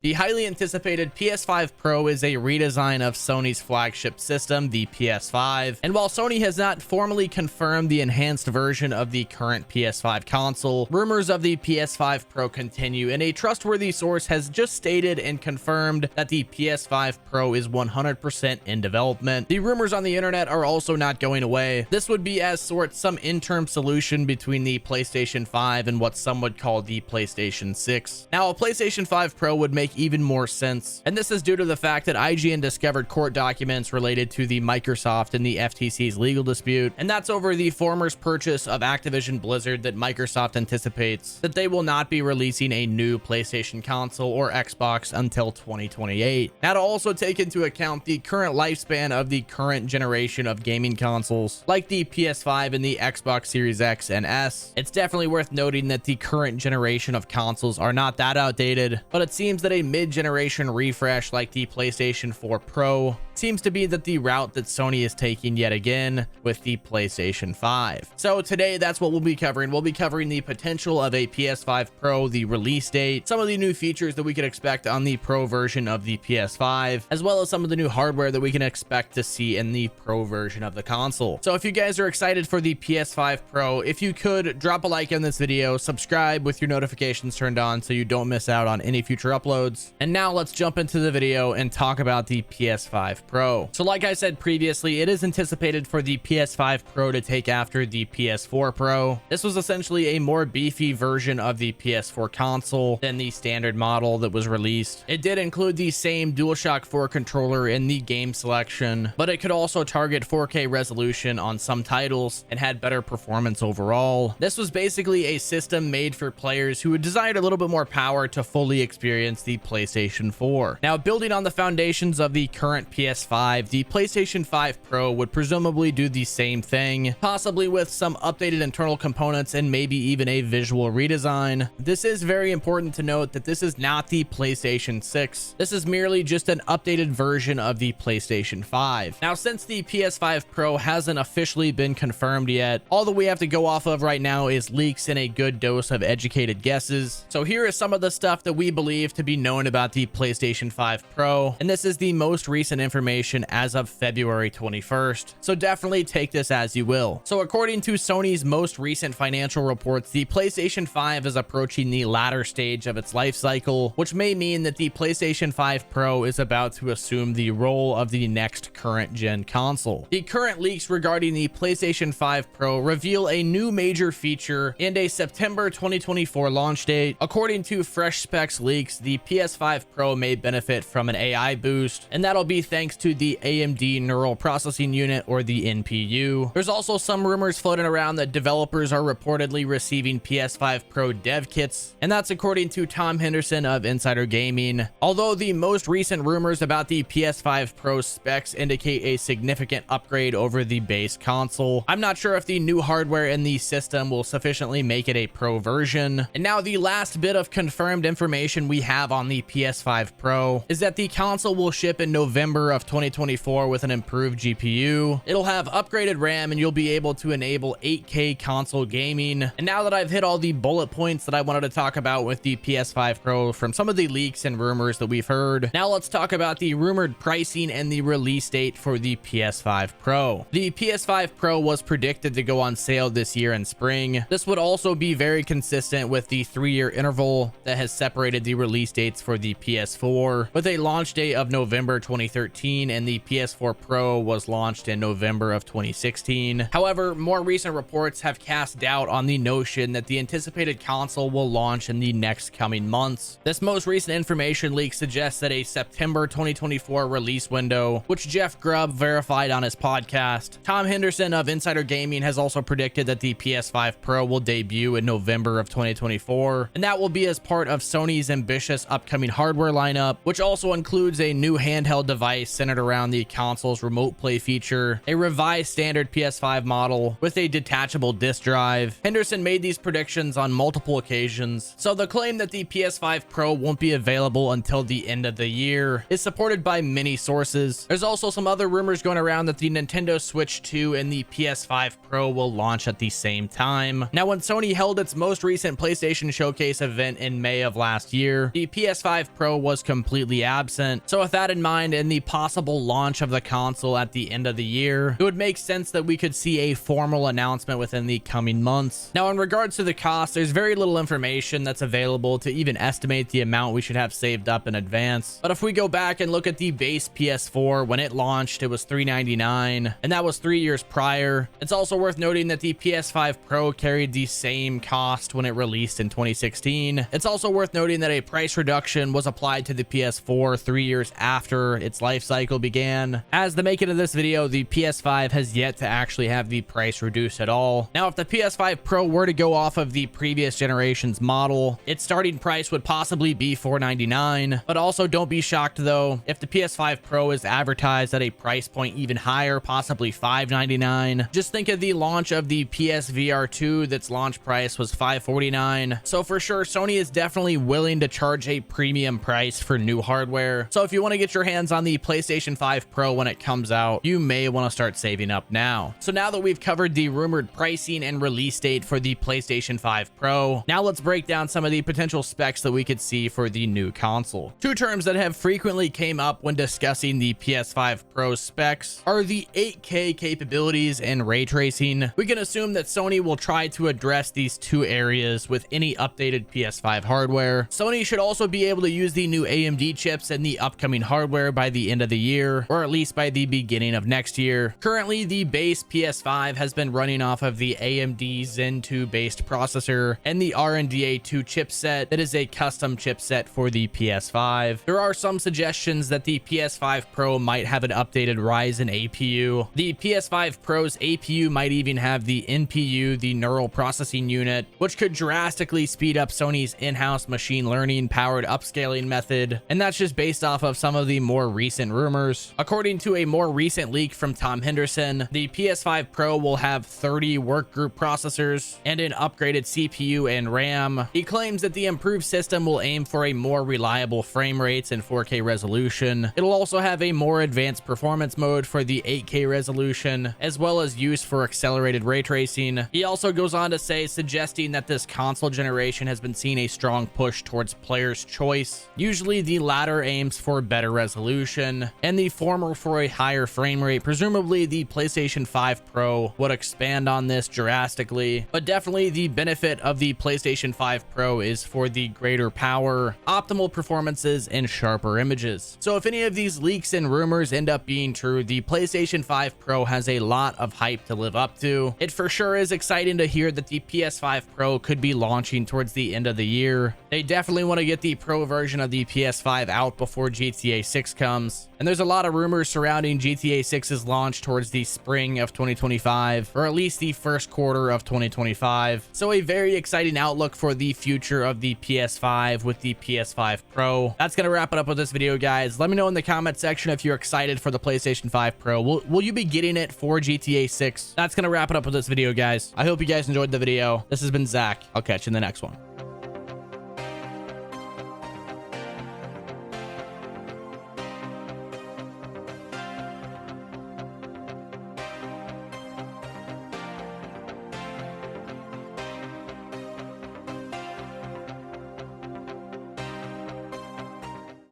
The highly anticipated PS5 Pro is a redesign of Sony's flagship system, the PS5. And while Sony has not formally confirmed the enhanced version of the current PS5 console, rumors of the PS5 Pro continue, and a trustworthy source has just stated and confirmed that the PS5 Pro is 100% in development. The rumors on the internet are also not going away. This would be as sorts some interim solution between the PlayStation 5 and what some would call the PlayStation 6. Now, a PlayStation 5 Pro would make even more sense, and this is due to the fact that IGN discovered court documents related to the Microsoft and the FTC's legal dispute, and that's over the former's purchase of Activision Blizzard, that Microsoft anticipates that they will not be releasing a new PlayStation console or Xbox until 2028. Now, to also take into account the current lifespan of the current generation of gaming consoles, like the PS5 and the Xbox Series X and S, it's definitely worth noting that the current generation of consoles are not that outdated, but it seems that a mid-generation refresh like the PlayStation 4 Pro seems to be the route that Sony is taking yet again with the PlayStation 5. So today, that's what we'll be covering. We'll be covering the potential of a PS5 Pro, the release date, some of the new features that we could expect on the Pro version of the PS5, as well as some of the new hardware that we can expect to see in the Pro version of the console. So if you guys are excited for the PS5 Pro, if you could drop a like on this video, subscribe with your notifications turned on so you don't miss out on any future uploads. And now let's jump into the video and talk about the PS5 Pro. So like I said previously, it is anticipated for the PS5 Pro to take after the PS4 Pro. This was essentially a more beefy version of the PS4 console than the standard model that was released. It did include the same DualShock 4 controller in the game selection, but it could also target 4K resolution on some titles and had better performance overall. This was basically a system made for players who desired a little bit more power to fully experience the PlayStation 4. Now, building on the foundations of the current PS5, the PlayStation 5 Pro would presumably do the same thing, possibly with some updated internal components and maybe even a visual redesign. This is very important to note that this is not the PlayStation 6. This is merely just an updated version of the PlayStation 5. Now, since the PS5 Pro hasn't officially been confirmed yet, all that we have to go off of right now is leaks and a good dose of educated guesses. So here is some of the stuff that we believe to be known about the PlayStation 5 Pro, and this is the most recent information as of February 21st, so definitely take this as you will. So according to Sony's most recent financial reports, the PlayStation 5 is approaching the latter stage of its life cycle, which may mean that the PlayStation 5 Pro is about to assume the role of the next current gen console. The current leaks regarding the PlayStation 5 Pro reveal a new major feature and a September 2024 launch date. According to Fresh Specs leaks, the PS5 Pro may benefit from an AI boost, and that'll be thanks to the AMD Neural Processing Unit, or the NPU. There's also some rumors floating around that developers are reportedly receiving PS5 Pro dev kits, and that's according to Tom Henderson of Insider Gaming. Although the most recent rumors about the PS5 Pro specs indicate a significant upgrade over the base console, I'm not sure if the new hardware in the system will sufficiently make it a Pro version. And now the last bit of confirmed information we have on the PS5 Pro is that the console will ship in November of 2024 with an improved GPU. It'll have upgraded RAM, and you'll be able to enable 8K console gaming. And now that I've hit all the bullet points that I wanted to talk about with the PS5 Pro from some of the leaks and rumors that we've heard, now let's talk about the rumored pricing and the release date for the PS5 Pro. The PS5 Pro was predicted to go on sale this year in spring. This would also be very consistent with the 3-year interval that has separated the release dates for the PS4, with a launch date of November 2013, and the PS4 Pro was launched in November of 2016. However, more recent reports have cast doubt on the notion that the anticipated console will launch in the next coming months. This most recent information leak suggests that a September 2024 release window, which Jeff Grubb verified on his podcast. Tom Henderson of Insider Gaming has also predicted that the PS5 Pro will debut in November of 2024, and that will be as part of Sony's ambitious upcoming hardware lineup, which also includes a new handheld device centered around the console's remote play feature, a revised standard PS5 model with a detachable disc drive. Henderson made these predictions on multiple occasions, so the claim that the PS5 Pro won't be available until the end of the year is supported by many sources. There's also some other rumors going around that the Nintendo Switch 2 and the PS5 Pro will launch at the same time. Now, when Sony held its most recent PlayStation Showcase event in May of last year, the PS5 Pro was completely absent. So with that in mind and the possible launch of the console at the end of the year, it would make sense that we could see a formal announcement within the coming months. Now, in regards to the cost, there's very little information that's available to even estimate the amount we should have saved up in advance. But if we go back and look at the base PS4, when it launched, it was $399, and that was 3 years prior. It's also worth noting that the PS5 Pro carried the same cost when it released in 2016. It's also worth noting that a price reduction was applied to the PS4 3 years after its life cycle began. As the making of this video, the PS5 has yet to actually have the price reduced at all. Now, if the PS5 Pro were to go off of the previous generation's model, its starting price would possibly be $499. But also don't be shocked though if the PS5 Pro is advertised at a price point even higher, possibly $599. Just think of the launch of the PSVR 2, that's launch price was $549. So for sure, Sony is definitely willing to charge a premium price for new hardware. So if you want to get your hands on the PlayStation 5 Pro when it comes out, you may want to start saving up now. So now that we've covered the rumored pricing and release date for the PlayStation 5 Pro, now let's break down some of the potential specs that we could see for the new console. Two terms that have frequently came up when discussing the PS5 Pro specs are the 8K capabilities and ray tracing. We can assume that Sony will try to address these two areas with any updated PS5 hardware. Sony should also be able to use the new AMD chips in the upcoming hardware by the end of the year, or at least by the beginning of next year. Currently, the base PS5 has been running off of the AMD Zen 2 based processor and the RDNA 2 chipset that is a custom chipset for the PS5. There are some suggestions that the PS5 Pro might have an updated Ryzen APU. The PS5 Pro's APU might even have the NPU, the neural processing unit, which could drastically speed up Sony's in-house machine learning powered upscaling method, and that's just based off of some of the more recent rumors. According to a more recent leak from Tom Henderson, the PS5 Pro will have 30 workgroup processors and an upgraded CPU and RAM. He claims that the improved system will aim for a more reliable frame rates and 4K resolution. It'll also have a more advanced performance mode for the 8K resolution, as well as use for accelerated ray tracing. He also goes on to say, suggesting that this console generation has been seeing a strong push towards player's choice. Usually the latter aims for better resolution, and the former for a higher frame rate. Presumably the PlayStation 5 Pro would expand on this drastically, but definitely the benefit of the PlayStation 5 Pro is for the greater power, optimal performances, and sharper images. So if any of these leaks and rumors end up being true, the PlayStation 5 Pro has a lot of hype to live up to. It for sure is exciting to hear that the PS5 Pro could be launching towards the end of the year. They definitely want to get the Pro version of the PS5 out before GTA 6 comes. And there's a lot of rumors surrounding GTA 6's launch towards the spring of 2025, or at least the first quarter of 2025. So a very exciting outlook for the future of the PS5 with the PS5 Pro. That's going to wrap it up with this video, guys. Let me know in the comment section if you're excited for the PlayStation 5 Pro. Will you be getting it for GTA 6? That's going to wrap it up with this video, guys. I hope you guys enjoyed the video. This has been Zach. I'll catch you in the next one.